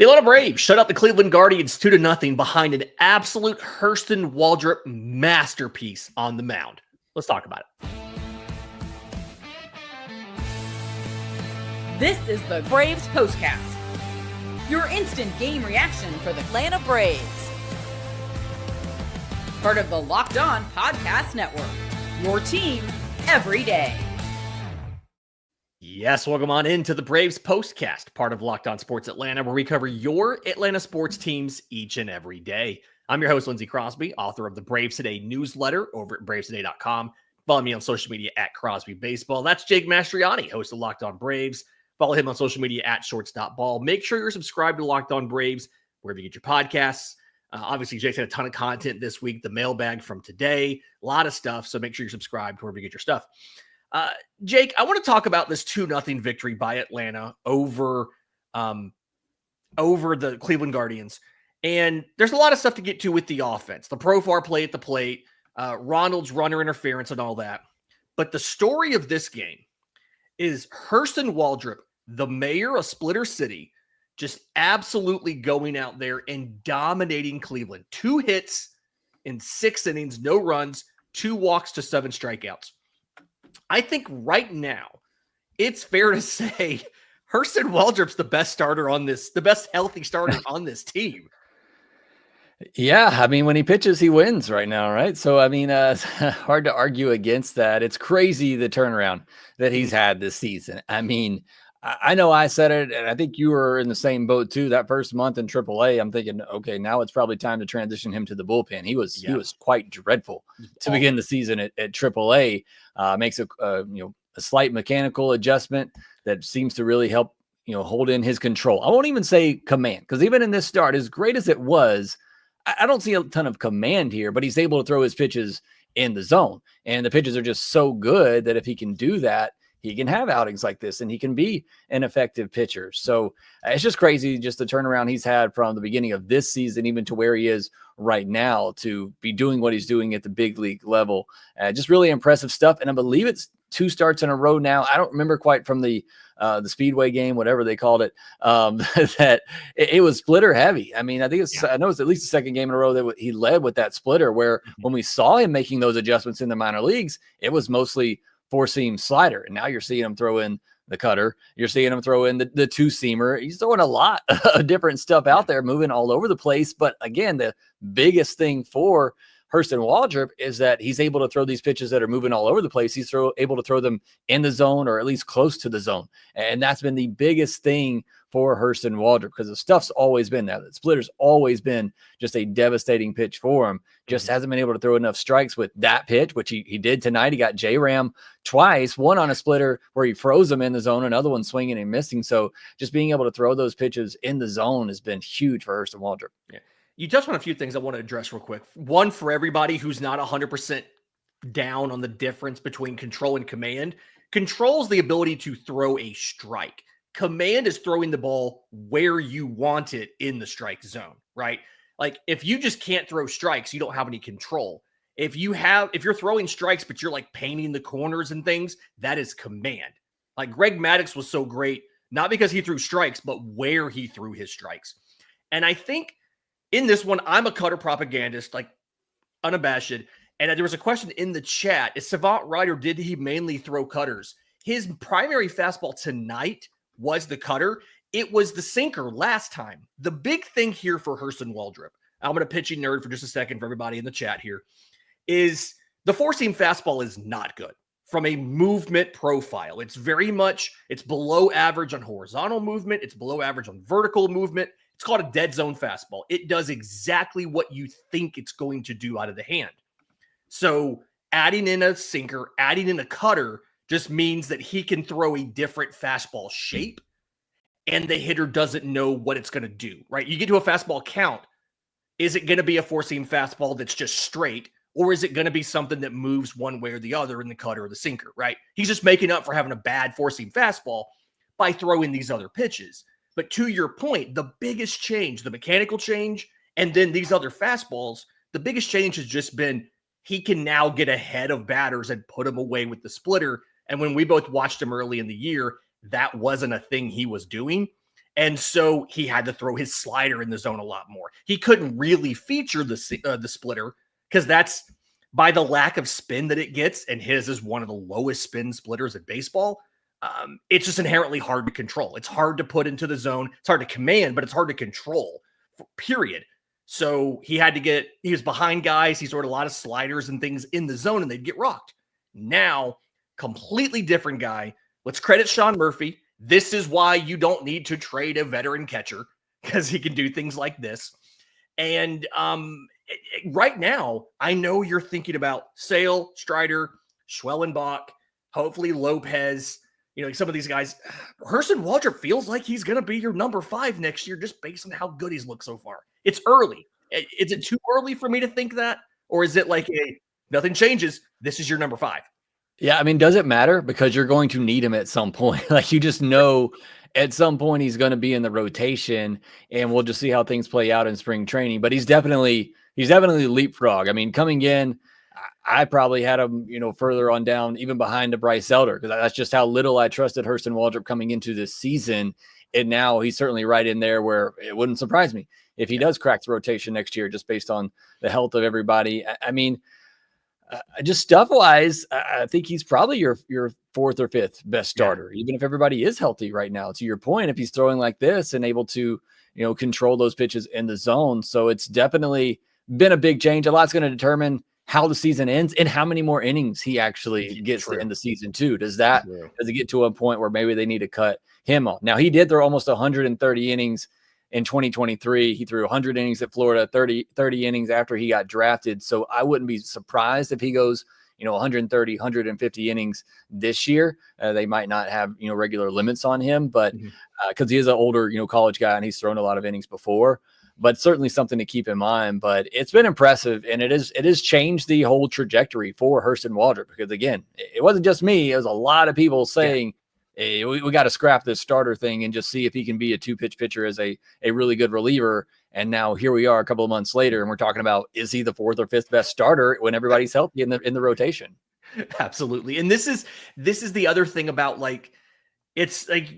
The Atlanta Braves shut out the Cleveland Guardians 2-0 behind an absolute Hurston Waldrep masterpiece on the mound. Let's talk about it. This is the Braves Postcast, your instant game reaction for the Atlanta Braves. Part of the Locked On Podcast Network, your team every day. Yes, welcome on into the Braves Postcast, part of Locked On Sports Atlanta, where we cover your Atlanta sports teams each and every day. I'm your host, Lindsay Crosby, author of the Braves Today newsletter over at bravestoday.com. Follow me on social media at Crosby Baseball. That's Jake Mastroianni, host of Locked On Braves. Follow him on social media at shorts.ball. Make sure you're subscribed to Locked On Braves, wherever you get your podcasts. Obviously, Jake's had a ton of content this week, the mailbag from today, a lot of stuff. So make sure you're subscribed wherever you get your stuff. Jake, I want to talk about this 2-0 victory by Atlanta over the Cleveland Guardians. And there's a lot of stuff to get to with the offense, the Profar play at the plate, Ronald's runner interference and all that. But the story of this game is Hurston Waldrep, the mayor of Splitter City, just absolutely going out there and dominating Cleveland. 2 hits in 6 innings, no runs, 2 walks to 7 strikeouts. I think right now it's fair to say Hurston Waldrep's the best starter on this, the best healthy starter on this team. Yeah, I mean, when he pitches, he wins right now, right? So, I mean, it's hard to argue against that. It's crazy the turnaround that he's had this season. I mean, I know I said it, and I think you were in the same boat too. That first month in AAA, I'm thinking, okay, now it's probably time to transition him to the bullpen. He was quite dreadful to begin the season at AAA. Makes a slight mechanical adjustment that seems to really help hold in his control. I won't even say command, because even in this start, as great as it was, I don't see a ton of command here, but he's able to throw his pitches in the zone, and the pitches are just so good that if he can do that, he can have outings like this and he can be an effective pitcher. So it's just crazy, just the turnaround he's had from the beginning of this season, even to where he is right now, to be doing what he's doing at the big league level. Just really impressive stuff. And I believe it's 2 starts in a row now. I don't remember quite from the Speedway game, whatever they called it, that it was splitter heavy. I mean, I think I know it's at least the second game in a row that he led with that splitter, where when we saw him making those adjustments in the minor leagues, it was mostly 4-seam slider. And now you're seeing him throw in the cutter. You're seeing him throw in the 2-seamer. He's throwing a lot of different stuff out there, moving all over the place. But again, the biggest thing for Hurston Waldrep is that he's able to throw these pitches that are moving all over the place. He's able to throw them in the zone, or at least close to the zone. And that's been the biggest thing for Hurston Waldrep, because the stuff's always been there. The splitter's always been just a devastating pitch for him. Just hasn't been able to throw enough strikes with that pitch, which he did tonight. He got J-Ram twice, one on a splitter where he froze him in the zone, another one swinging and missing. So just being able to throw those pitches in the zone has been huge for Hurston Waldrep. Yeah. You touched on a few things I want to address real quick. One, for everybody who's not 100% down on the difference between control and command. Control is the ability to throw a strike. Command is throwing the ball where you want it in the strike zone, right? Like, if you just can't throw strikes, you don't have any control. If you're throwing strikes, but you're like painting the corners and things, that is command. Like, Greg Maddux was so great, not because he threw strikes, but where he threw his strikes. And I think in this one, I'm a cutter propagandist, like unabashed. And there was a question in the chat. Is Savant right, or did he mainly throw cutters? His primary fastball tonight was the cutter. It was the sinker last time. The big thing here for Hurston Waldrep, I'm going to pitch nerd for just a second for everybody in the chat here, is the 4-seam fastball is not good from a movement profile. It's below average on horizontal movement. It's below average on vertical movement. It's called a dead zone fastball. It does exactly what you think it's going to do out of the hand. So adding in a sinker, adding in a cutter just means that he can throw a different fastball shape, and the hitter doesn't know what it's going to do, right? You get to a fastball count. Is it going to be a 4-seam fastball that's just straight, or is it going to be something that moves one way or the other in the cutter or the sinker, right? He's just making up for having a bad 4-seam fastball by throwing these other pitches. But to your point, the biggest change, the mechanical change, and then these other fastballs, the biggest change has just been he can now get ahead of batters and put them away with the splitter. And when we both watched him early in the year, that wasn't a thing he was doing. And so he had to throw his slider in the zone a lot more. He couldn't really feature the splitter because that's by the lack of spin that it gets. And his is one of the lowest spin splitters in baseball. It's just inherently hard to control. It's hard to put into the zone. It's hard to command, but it's hard to control, period. So he was behind guys. He threw a lot of sliders and things in the zone and they'd get rocked. Now, completely different guy. Let's credit Sean Murphy. This is why you don't need to trade a veteran catcher because he can do things like this. And right now, I know you're thinking about Sale, Strider, Schwellenbach, hopefully Lopez, some of these guys. Hurston Waldrep feels like he's going to be your number 5 next year just based on how good he's looked so far. It's early. Is it too early for me to think that? Or is it like nothing changes, this is your number 5? Yeah, I mean, does it matter? Because you're going to need him at some point. Like, you just know at some point he's going to be in the rotation, and we'll just see how things play out in spring training. But he's definitely leapfrog. I mean, coming in, I probably had him, further on down, even behind the Bryce Elder, because that's just how little I trusted Hurston Waldrep coming into this season. And now he's certainly right in there where it wouldn't surprise me if he does crack the rotation next year, just based on the health of everybody. I mean, just stuff-wise, I think he's probably your 4th or 5th best starter, even if everybody is healthy right now. To your point, if he's throwing like this and able to, control those pitches in the zone. So it's definitely been a big change. A lot's going to determine how the season ends and how many more innings he actually gets in the season too. Does it get to a point where maybe they need to cut him off? Now, he did throw almost 130 innings in 2023. He threw 100 innings at Florida, 30 innings after he got drafted. So I wouldn't be surprised if he goes, 130, 150 innings this year. They might not have, regular limits on him, but because he is an older, college guy and he's thrown a lot of innings before, but certainly something to keep in mind. But it's been impressive, and it has changed the whole trajectory for Hurston Waldrep, because again, it wasn't just me. It was a lot of people saying, hey, we got to scrap this starter thing and just see if he can be a 2-pitch pitcher as a really good reliever. And now here we are a couple of months later, and we're talking about, is he the 4th or 5th best starter when everybody's healthy in the rotation? Absolutely. And this is the other thing about, like, it's like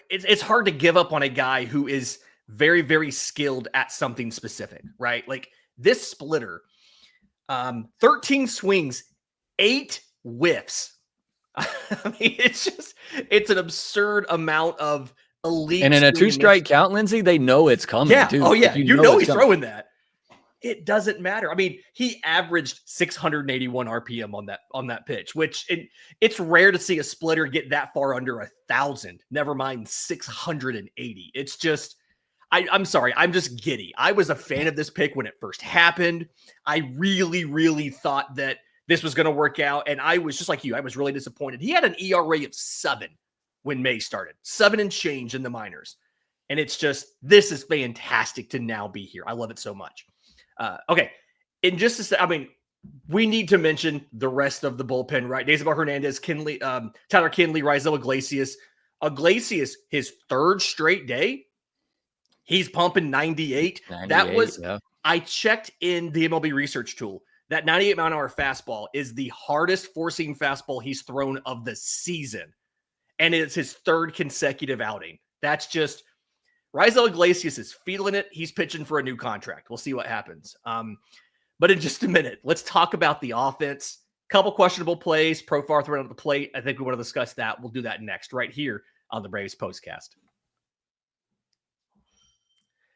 it's hard to give up on a guy who is very, very skilled at something specific, right? Like this splitter, 13 swings, 8 whiffs. I mean, it's an absurd amount of elite. And in a 2-strike count, Lindsay, they know it's coming. Yeah. Too. Oh yeah. Like, you know he's throwing that. It doesn't matter. I mean, he averaged 681 RPM on that pitch, which it's rare to see a splitter get that far under 1,000. Never mind 680. It's just, I'm sorry. I'm just giddy. I was a fan of this pick when it first happened. I really, really thought that this was going to work out. And I was just like you. I was really disappointed. He had an ERA of 7 when May started, 7 and change in the minors. And it's just, this is fantastic to now be here. I love it so much. Okay. And just to say, I mean, we need to mention the rest of the bullpen, right? Daisybel Hernandez, Tyler Kinley, Raisel Iglesias. Iglesias, his 3rd straight day, he's pumping 98. That was, I checked in the MLB research tool. That 98-mile-an-hour fastball is the hardest four-seam fastball he's thrown of the season. And it's his 3rd consecutive outing. That's just, Raisel Iglesias is feeling it. He's pitching for a new contract. We'll see what happens. But in just a minute, let's talk about the offense. Couple questionable plays. Profar throwing out the plate. I think we want to discuss that. We'll do that next, right here on the Braves Postcast.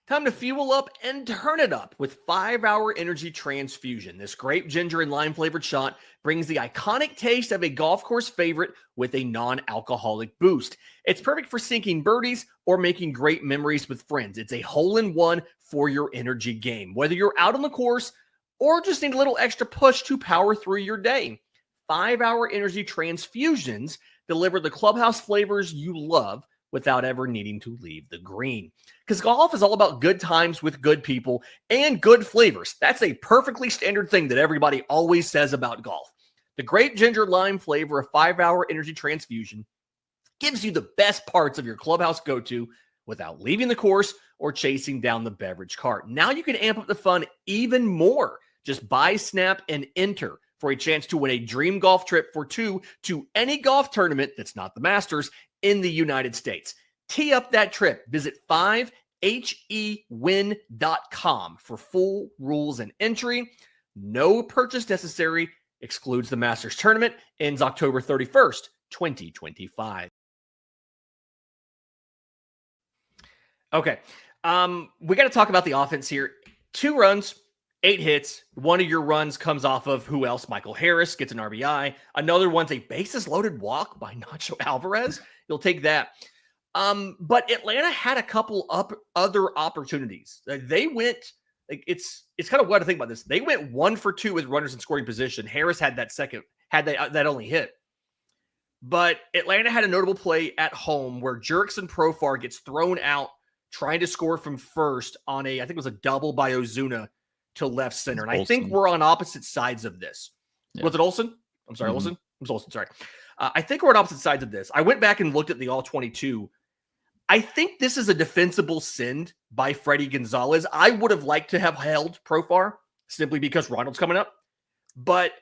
Time to fuel up and turn it up with 5-Hour Energy Transfusion. This grape, ginger, and lime-flavored shot brings the iconic taste of a golf course favorite with a non-alcoholic boost. It's perfect for sinking birdies or making great memories with friends. It's a hole-in-one for your energy game, whether you're out on the course or just need a little extra push to power through your day. 5-Hour Energy Transfusions deliver the clubhouse flavors you love without ever needing to leave the green. Because golf is all about good times with good people and good flavors. That's a perfectly standard thing that everybody always says about golf. The grape, ginger, lime flavor of 5-Hour Energy Transfusion gives you the best parts of your clubhouse go-to without leaving the course or chasing down the beverage cart. Now you can amp up the fun even more. Just buy, snap, and enter for a chance to win a dream golf trip for 2 to any golf tournament that's not the Masters in the United States. Tee up that trip. Visit 5hewin.com for full rules and entry. No purchase necessary. Excludes the Masters Tournament. Ends October 31st, 2025. Okay. We got to talk about the offense here. 2 runs, 8 hits. One of your runs comes off of who else? Michael Harris gets an RBI. Another one's a bases loaded walk by Nacho Alvarez. You'll take that. But Atlanta had a couple other opportunities. They went, like, it's kind of what to think about this. They went 1 for 2 with runners in scoring position. Harris had that only hit. But Atlanta had a notable play at home where Jurickson Profar gets thrown out trying to score from first on I think it was a double by Ozuna to left center. And I think we're on opposite sides of this. Yeah. Was it Olsen? I'm sorry, Olsen? It was Olsen, sorry. I think we're on opposite sides of this. I went back and looked at the all-22. I think this is a defensible send by Freddie Gonzalez. I would have liked to have held Profar simply because Ronald's coming up. But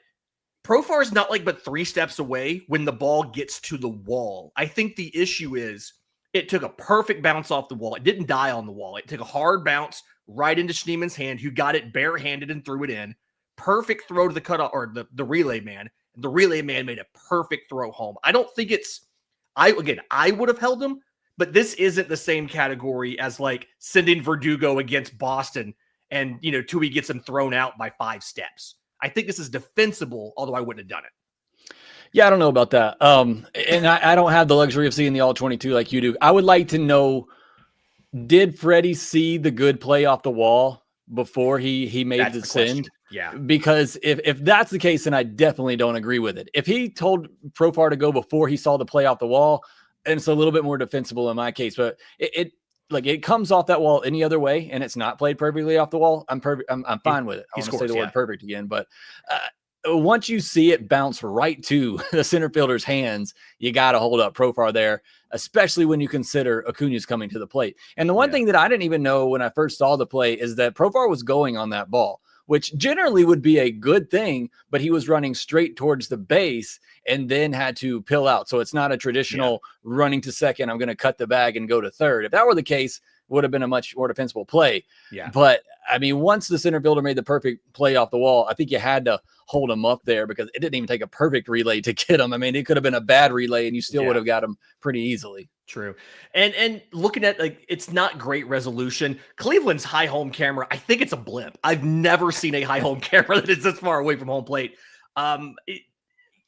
Profar is not but 3 steps away when the ball gets to the wall. I think the issue is it took a perfect bounce off the wall. It didn't die on the wall. It took a hard bounce right into Schneeman's hand, who got it barehanded and threw it in. Perfect throw to the cutoff or the relay man. The relay man made a perfect throw home. I don't think I would have held him, but this isn't the same category as sending Verdugo against Boston and, Tui gets him thrown out by 5 steps. I think this is defensible, although I wouldn't have done it. Yeah, I don't know about that. And I don't have the luxury of seeing the all-22 like you do. I would like to know, did Freddie see the good play off the wall before he made the send? Yeah. Because if that's the case, then I definitely don't agree with it. If he told Profar to go before he saw the play off the wall, and it's a little bit more defensible in my case, but it comes off that wall any other way, and it's not played perfectly off the wall, I'm fine with it. I want to say the word perfect again, but once you see it bounce right to the center fielder's hands, you got to hold up Profar there, especially when you consider Acuna's coming to the plate. And the one thing that I didn't even know when I first saw the play is that Profar was going on that ball, which generally would be a good thing, but he was running straight towards the base and then had to pill out. So it's not a traditional running to second, I'm going to cut the bag and go to third. If that were the case, it would have been a much more defensible play. Yeah. But I mean, once the center fielder made the perfect play off the wall, I think you had to hold him up there because it didn't even take a perfect relay to get him. I mean, it could have been a bad relay and you still would have got him pretty easily. True. And looking at it's not great resolution. Cleveland's high home camera, I think it's a blimp. I've never seen a high home camera that is this far away from home plate.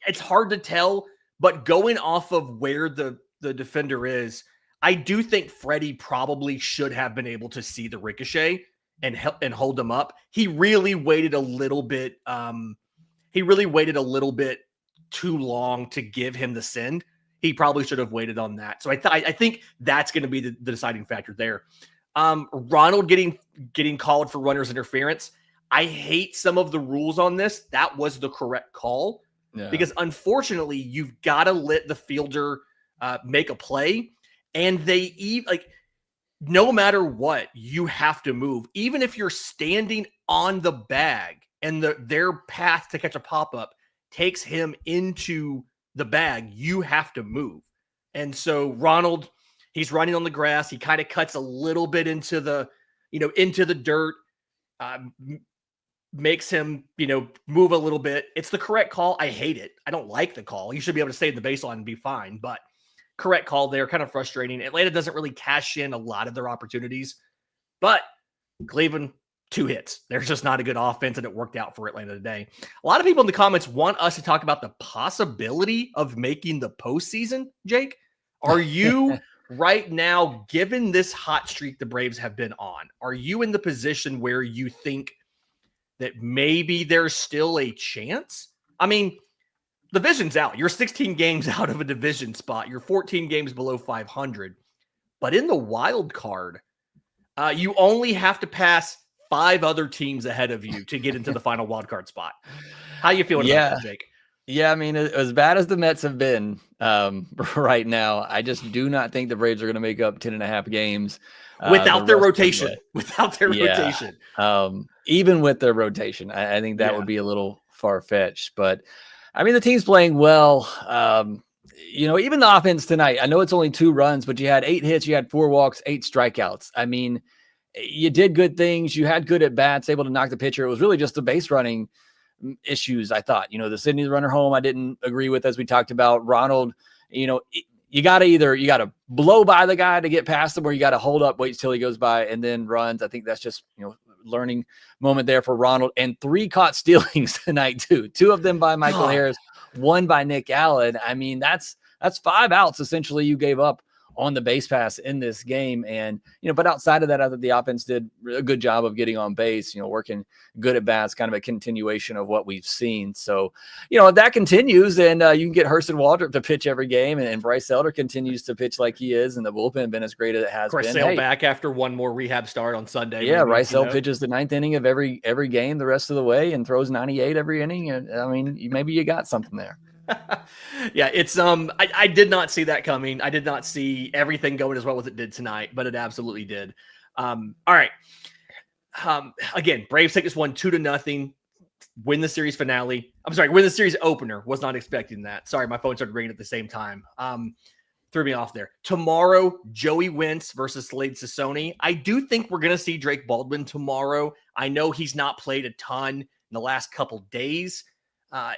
It's hard to tell, but going off of where the defender is, I do think Freddie probably should have been able to see the ricochet and hold him up. He really waited a little bit. He really waited a little bit too long to give him the send. He probably should have waited on that. So I think that's going to be the deciding factor there. Ronald getting called for runner's interference. I hate some of the rules on this. That was the correct call because unfortunately you've got to let the fielder make a play, and no matter what, you have to move. Even if you're standing on the bag and their path to catch a pop-up takes him into the bag, you have to move. And so Ronald, he's running on the grass. He kind of cuts a little bit into the dirt, makes him, move a little bit. It's the correct call. I hate it. I don't like the call. You should be able to stay in the baseline and be fine, but correct call there. Kind of frustrating. Atlanta doesn't really cash in a lot of their opportunities, but Cleveland, 2 hits. There's just not a good offense, and it worked out for Atlanta today. A lot of people in the comments want us to talk about the possibility of making the postseason. Jake, are you right now, given this hot streak the Braves have been on, are you in the position where you think that maybe there's still a chance? I mean, the division's out. You're 16 games out of a division spot. You're 14 games below 500. But in the wild card, you only have to pass 5 other teams ahead of you to get into the final wild card spot. How you feeling about that, Jake? Yeah, I mean, as bad as the Mets have been right now, I just do not think the Braves are going to make up 10.5 games. Without their rotation. Without their rotation. Even with their rotation, I think that would be a little far-fetched. But, I mean, the team's playing well. even the offense tonight, I know it's only 2 runs, but you had 8 hits, you had 4 walks, 8 strikeouts. I mean, you did good things. You had good at bats, able to knock the pitcher. It was really just the base running issues, I thought. The Sydney runner home, I didn't agree with, as we talked about. Ronald, you got to blow by the guy to get past him, or you got to hold up, wait till he goes by and then runs. I think that's just, learning moment there for Ronald. And 3 caught stealings tonight too. 2 of them by Michael Harris, 1 by Nick Allen. I mean, that's 5 outs essentially you gave up on the base pass in this game. And, but outside of that, I thought the offense did a good job of getting on base, working good at bats, kind of a continuation of what we've seen. So, if that continues, then you can get Hurston Waldrep to pitch every game, and Bryce Elder continues to pitch like he is, and the bullpen been as great as it has been. Sail back after one more rehab start on Sunday. Yeah, Rysel pitches the 9th inning of every game the rest of the way and throws 98 every inning. And I mean, maybe you got something there. Yeah, it's I did not see that coming. I did not see everything going as well as it did tonight, but it absolutely did. All right. Again, Braves take this one 2-0, win the series finale. I'm sorry, win the series opener. Was not expecting that. Sorry, my phone started ringing at the same time. Threw me off there. Tomorrow, Joey Wentz versus Slade Sassoni. I do think we're gonna see Drake Baldwin tomorrow. I know he's not played a ton in the last couple days.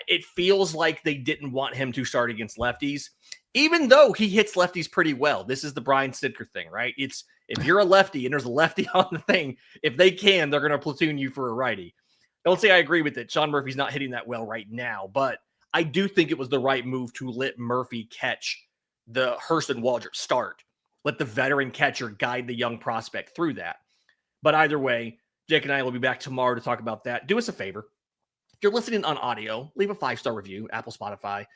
It feels like they didn't want him to start against lefties, even though he hits lefties pretty well. This is the Brian Stidker thing, right? It's if you're a lefty and there's a lefty on the thing, if they can, they're going to platoon you for a righty. Don't say I agree with it. Sean Murphy's not hitting that well right now, but I do think it was the right move to let Murphy catch the Hurston Waldrep start. Let the veteran catcher guide the young prospect through that. But either way, Jake and I will be back tomorrow to talk about that. Do us a favor. If you're listening on audio, leave a 5-star review, Apple, Spotify.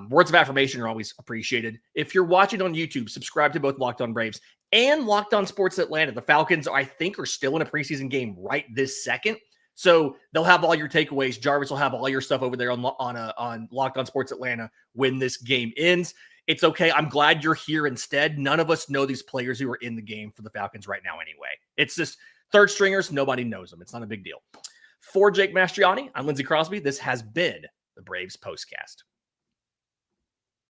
Words of affirmation are always appreciated. If you're watching on YouTube, subscribe to both Locked On Braves and Locked On Sports Atlanta. The Falcons, I think, are still in a preseason game right this second. So they'll have all your takeaways. Jarvis will have all your stuff over there on Locked On Sports Atlanta when this game ends. It's okay. I'm glad you're here instead. None of us know these players who are in the game for the Falcons right now anyway. It's just third stringers. Nobody knows them. It's not a big deal. For Jake Mastroianni, I'm Lindsay Crosby. This has been the Braves Postcast.